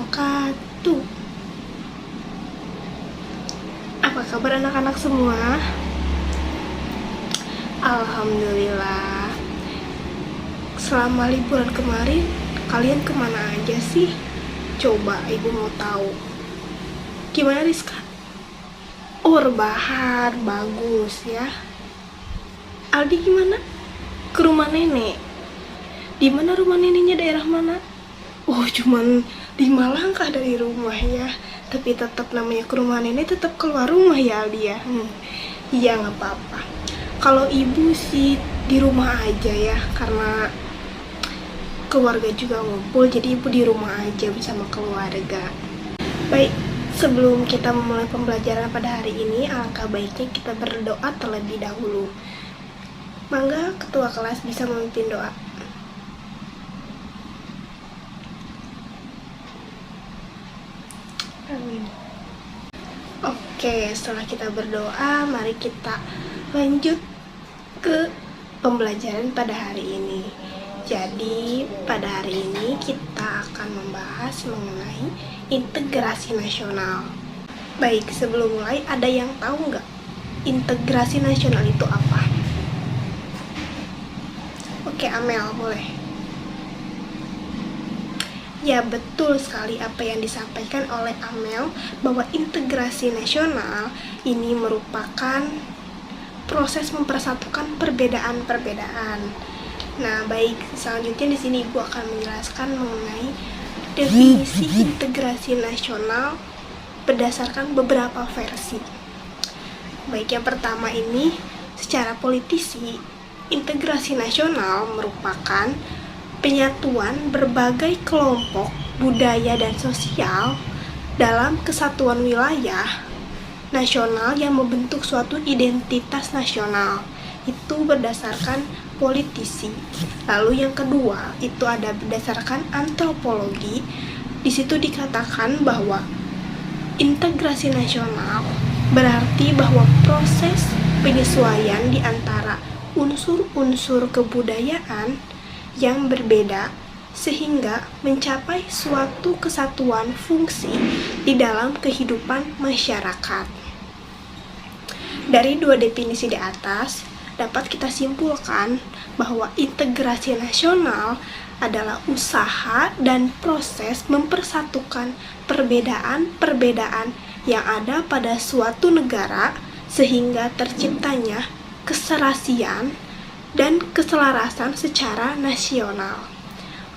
wabarakatuh. Apa kabar anak-anak semua? Alhamdulillah. Selama liburan kemarin, kalian kemana aja sih? Coba ibu mau tahu. Gimana Rizka? Oh, rebahan, bagus ya. Aldi gimana? Ke rumah nenek. Di mana rumah neneknya, daerah mana? Oh, cuman 5 langkah dari rumah ya. Tapi tetap namanya ke rumah nenek, tetap keluar rumah ya Aldi ya. Iya, nggak apa-apa. Kalau ibu sih di rumah aja ya, karena keluarga juga ngumpul, jadi ibu di rumah aja bersama keluarga. Baik, sebelum kita memulai pembelajaran pada hari ini, alangkah baiknya kita berdoa terlebih dahulu. Mangga ketua kelas bisa memimpin doa. Amin. Oke, setelah kita berdoa, mari kita lanjut ke pembelajaran pada hari ini. Jadi, pada hari ini kita akan membahas mengenai integrasi nasional. Baik, sebelum mulai, ada yang tahu nggak integrasi nasional itu apa? Oke, Amel, boleh. Ya, betul sekali apa yang disampaikan oleh Amel, bahwa integrasi nasional ini merupakan proses mempersatukan perbedaan-perbedaan. Nah, baik, selanjutnya di sini Ibu akan menjelaskan mengenai definisi integrasi nasional berdasarkan beberapa versi. Baik, yang pertama ini, secara politisi, integrasi nasional merupakan penyatuan berbagai kelompok budaya dan sosial dalam kesatuan wilayah nasional yang membentuk suatu identitas nasional. Itu berdasarkan politisi. Lalu yang kedua, itu ada berdasarkan antropologi. Di situ dikatakan bahwa integrasi nasional berarti bahwa proses penyesuaian di antara unsur-unsur kebudayaan yang berbeda sehingga mencapai suatu kesatuan fungsi di dalam kehidupan masyarakat. Dari dua definisi di atas, dapat kita simpulkan bahwa integrasi nasional adalah usaha dan proses mempersatukan perbedaan-perbedaan yang ada pada suatu negara sehingga terciptanya keserasian dan keselarasan secara nasional.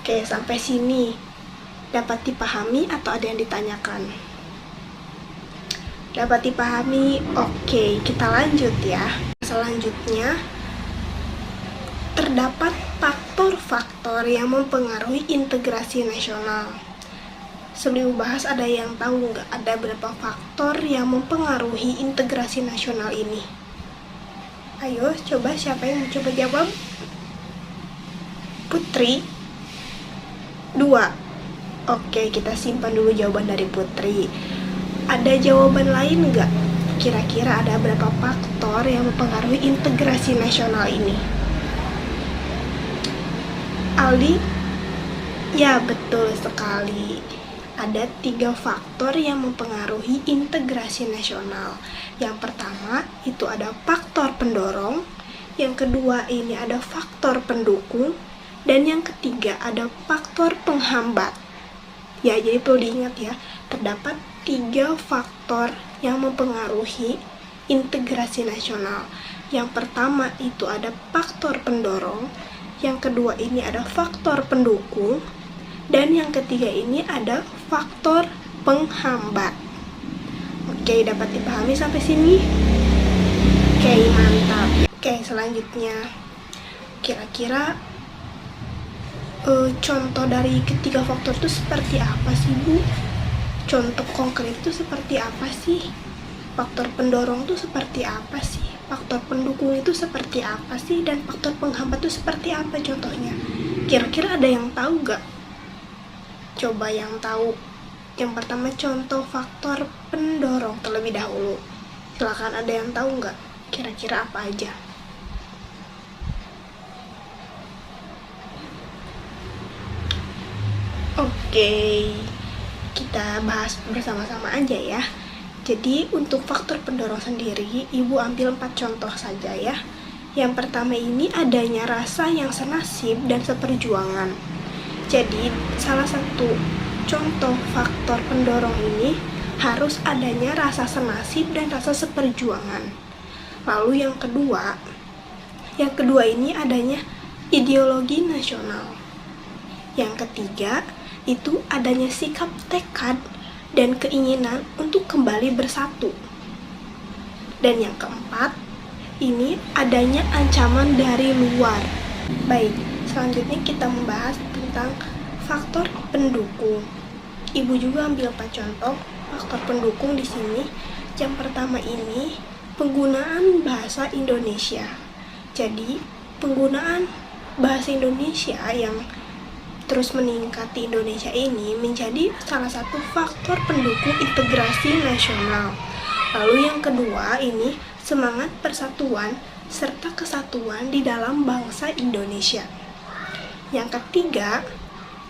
Oke, sampai sini dapat dipahami atau ada yang ditanyakan? Dapat dipahami? Oke, kita lanjut ya. Selanjutnya, terdapat faktor-faktor yang mempengaruhi integrasi nasional. Sebelum bahas, ada yang tahu nggak ada berapa faktor yang mempengaruhi integrasi nasional ini? Ayo, coba siapa yang mencoba jawab? Putri? 2. Oke, kita simpan dulu jawaban dari Putri. Ada jawaban lain nggak? Kira-kira ada berapa faktor yang mempengaruhi integrasi nasional ini? Aldi? Ya, betul sekali. Ada 3 faktor yang mempengaruhi integrasi nasional. Yang pertama, itu ada faktor pendorong. Yang kedua, ini ada faktor pendukung. Dan yang ketiga, ada faktor penghambat. Ya, jadi perlu diingat ya, terdapat 3 faktor yang mempengaruhi integrasi nasional. Yang pertama, itu ada faktor pendorong. Yang kedua, ini ada faktor pendukung. Dan yang ketiga ini ada faktor penghambat. Oke, dapat dipahami sampai sini? Oke, mantap. Oke, selanjutnya, kira-kira contoh dari ketiga faktor itu seperti apa sih, Bu? Contoh konkret itu seperti apa sih? Faktor pendorong itu seperti apa sih? Faktor pendukung itu seperti apa sih? Dan faktor penghambat itu seperti apa contohnya? Kira-kira ada yang tahu gak? Coba yang tahu. Yang pertama, contoh faktor pendorong terlebih dahulu. Silakan, ada yang tahu nggak? Kira-kira apa aja? Oke. kita bahas bersama-sama aja ya. Jadi untuk faktor pendorong sendiri, Ibu ambil 4 contoh saja ya. Yang pertama ini adanya rasa yang senasib dan seperjuangan. Jadi salah satu contoh faktor pendorong ini harus adanya rasa senasib dan rasa seperjuangan. Lalu yang kedua ini adanya ideologi nasional. Yang ketiga itu adanya sikap tekad dan keinginan untuk kembali bersatu. Dan yang keempat, ini adanya ancaman dari luar. Baik, selanjutnya kita membahas tentang faktor pendukung. Ibu juga ambil 4 contoh faktor pendukung di sini. Yang pertama ini penggunaan bahasa Indonesia. Jadi, penggunaan bahasa Indonesia yang terus meningkat di Indonesia ini menjadi salah satu faktor pendukung integrasi nasional. Lalu yang kedua ini semangat persatuan serta kesatuan di dalam bangsa Indonesia. Yang ketiga,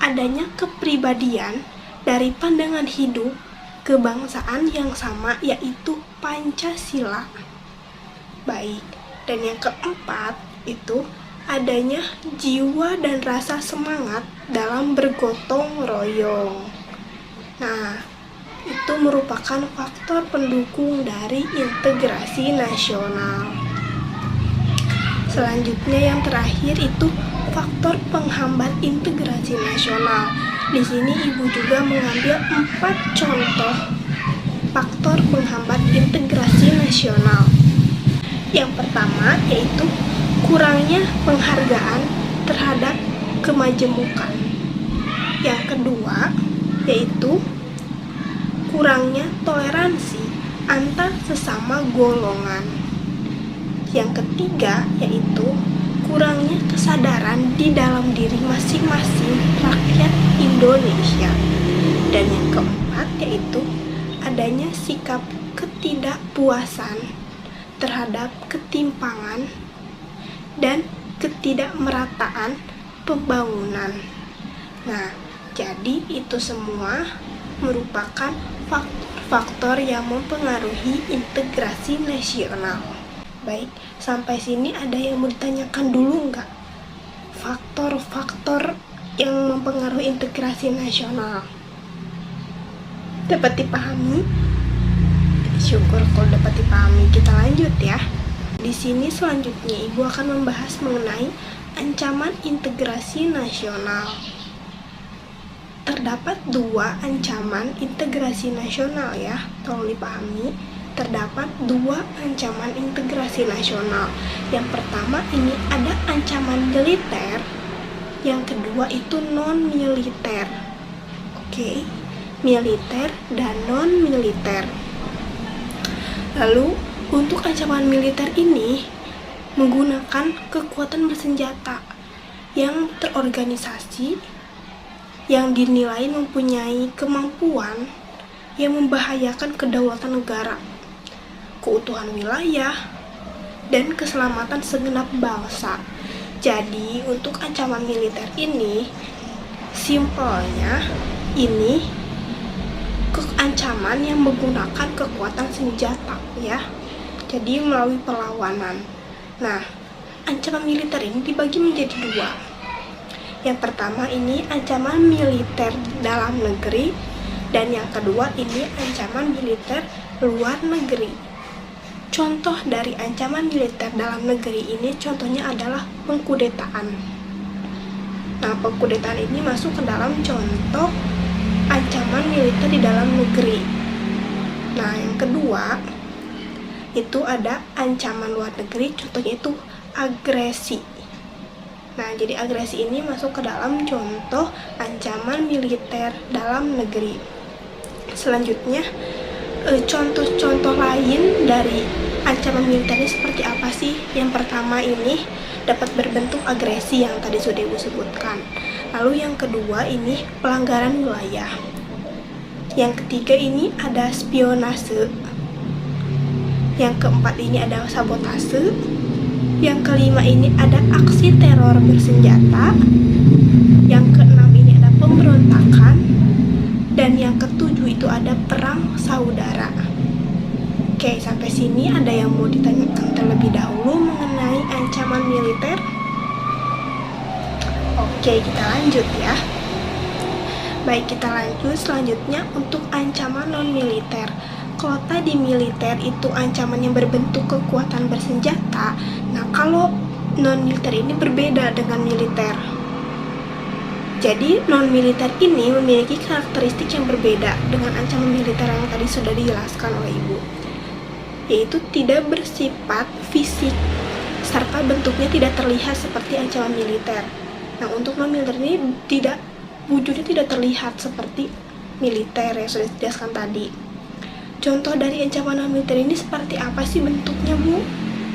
adanya kepribadian dari pandangan hidup kebangsaan yang sama, yaitu Pancasila. Baik, dan yang keempat itu adanya jiwa dan rasa semangat dalam bergotong royong. Nah, itu merupakan faktor pendukung dari integrasi nasional. Selanjutnya yang terakhir itu faktor penghambat integrasi nasional. Di sini Ibu juga mengambil 4 contoh faktor penghambat integrasi nasional. Yang pertama yaitu kurangnya penghargaan terhadap kemajemukan. Yang kedua yaitu kurangnya toleransi antar sesama golongan. Yang ketiga yaitu kurangnya kesadaran di dalam diri masing-masing rakyat Indonesia. Dan yang keempat yaitu adanya sikap ketidakpuasan terhadap ketimpangan dan ketidakmerataan pembangunan. Nah, jadi itu semua merupakan faktor-faktor yang mempengaruhi integrasi nasional. Baik, sampai sini ada yang mau ditanyakan dulu nggak? Faktor-faktor yang mempengaruhi integrasi nasional dapat dipahami? Syukur kalau dapat dipahami. Kita lanjut ya. Di sini selanjutnya Ibu akan membahas mengenai ancaman integrasi nasional. Terdapat 2 ancaman integrasi nasional ya, tolong dipahami. Terdapat 2 ancaman integrasi nasional. Yang pertama ini ada ancaman militer, yang kedua itu non-militer. Oke, militer dan non-militer. Lalu untuk ancaman militer ini menggunakan kekuatan bersenjata yang terorganisasi, yang dinilai mempunyai kemampuan yang membahayakan kedaulatan negara, keutuhan wilayah, dan keselamatan segenap bangsa. Jadi untuk ancaman militer ini, simpelnya ini ancaman yang menggunakan kekuatan senjata ya. Jadi melalui perlawanan. Nah, ancaman militer ini dibagi menjadi 2. Yang pertama ini ancaman militer dalam negeri, dan yang kedua ini ancaman militer luar negeri. Contoh dari ancaman militer dalam negeri ini contohnya adalah pengkudetaan. Nah, pengkudetaan ini masuk ke dalam contoh ancaman militer di dalam negeri. Nah, yang kedua itu ada ancaman luar negeri, contohnya itu agresi. Nah, jadi agresi ini masuk ke dalam contoh ancaman militer dalam negeri. Selanjutnya, contoh-contoh lain dari ancaman militer ini seperti apa sih? Yang pertama ini dapat berbentuk agresi yang tadi sudah Ibu sebutkan. Lalu yang kedua ini pelanggaran wilayah. Yang ketiga ini ada spionase. Yang keempat ini ada sabotase. Yang kelima ini ada aksi teror bersenjata. Yang keenam ini ada pemberontakan. Dan yang ketujuh itu ada perang saudara. Oke, sampai sini ada yang mau ditanyakan terlebih dahulu mengenai ancaman militer? Oke, kita lanjut ya. Baik, kita lanjut selanjutnya untuk ancaman non-militer. Kalau tadi militer itu ancaman yang berbentuk kekuatan bersenjata, nah kalau non-militer ini berbeda dengan militer. Jadi non-militer ini memiliki karakteristik yang berbeda dengan ancaman militer yang tadi sudah dijelaskan oleh Ibu, yaitu tidak bersifat fisik serta bentuknya tidak terlihat seperti ancaman militer. Nah, untuk non-militer ini wujudnya tidak terlihat seperti militer yang sudah dijelaskan tadi. Contoh dari ancaman non-militer ini seperti apa sih bentuknya, Bu?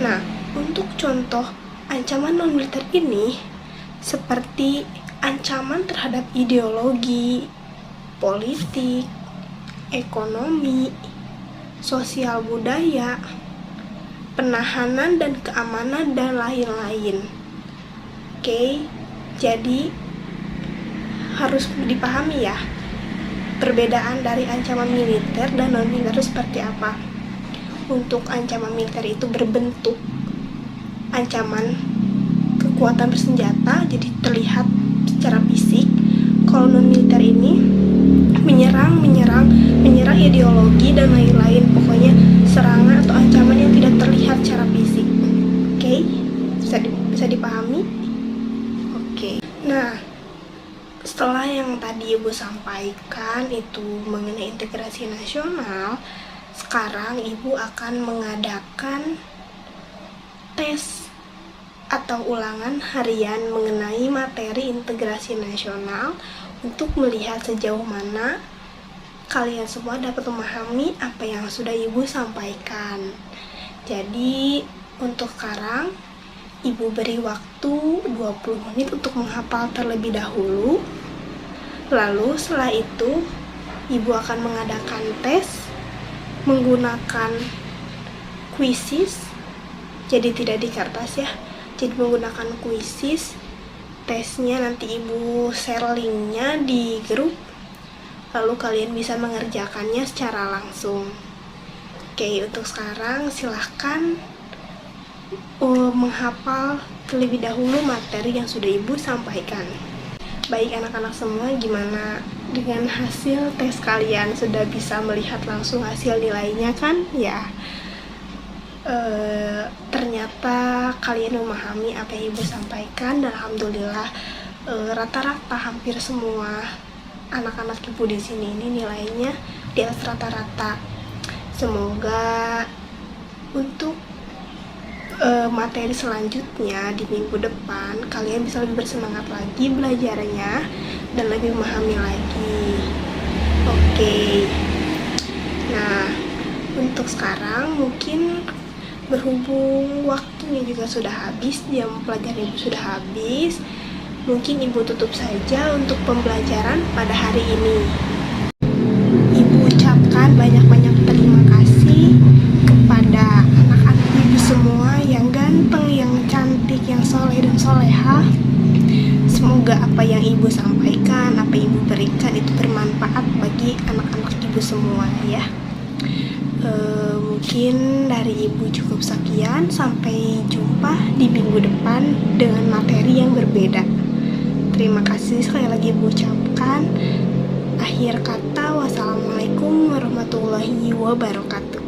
Nah, untuk contoh ancaman non-militer ini seperti ancaman terhadap ideologi, politik, ekonomi, sosial budaya, penahanan dan keamanan, dan lain-lain. Oke, jadi harus dipahami ya perbedaan dari ancaman militer dan non-militer seperti apa. Untuk ancaman militer itu berbentuk ancaman kekuatan bersenjata, jadi terlihat secara fisik. Kalau non-militer ini menyerang ideologi dan lain-lain, pokoknya serangan atau ancaman yang tidak terlihat secara fisik. Oke, bisa dipahami? Oke. Nah, setelah yang tadi Ibu sampaikan itu mengenai integrasi nasional, sekarang Ibu akan mengadakan tes atau ulangan harian mengenai materi integrasi nasional untuk melihat sejauh mana kalian semua dapat memahami apa yang sudah Ibu sampaikan. Jadi untuk sekarang Ibu beri waktu 20 menit untuk menghafal terlebih dahulu. Lalu setelah itu Ibu akan mengadakan tes menggunakan quizzes. Jadi tidak di kertas ya. Jadi menggunakan quizzes. Tesnya nanti Ibu share linknya di grup. Lalu kalian bisa mengerjakannya secara langsung. Oke, untuk sekarang silahkan menghafal terlebih dahulu materi yang sudah Ibu sampaikan. Baik anak-anak semua, gimana dengan hasil tes kalian? Sudah bisa melihat langsung hasil nilainya kan? Ya, ternyata kalian memahami apa yang Ibu sampaikan, dan alhamdulillah rata-rata hampir semua anak-anak Ibu di sini ini nilainya di atas rata-rata. Semoga untuk materi selanjutnya di minggu depan kalian bisa lebih bersemangat lagi belajarnya dan lebih memahami lagi. Oke. Nah, untuk sekarang mungkin berhubung waktunya juga sudah habis, jam pelajaran Ibu sudah habis, mungkin Ibu tutup saja untuk pembelajaran pada hari ini. Ibu ucapkan banyak-banyak terima kasih kepada anak-anak Ibu semua yang ganteng, yang cantik, yang soleh dan soleha. Semoga apa yang Ibu sampaikan, apa yang Ibu berikan itu bermanfaat bagi anak-anak Ibu semua ya. Mungkin dari Ibu cukup sekian. Sampai jumpa di minggu depan dengan materi yang berbeda. Terima kasih sekali lagi Ibu ucapkan. Akhir kata, wassalamualaikum warahmatullahi wabarakatuh.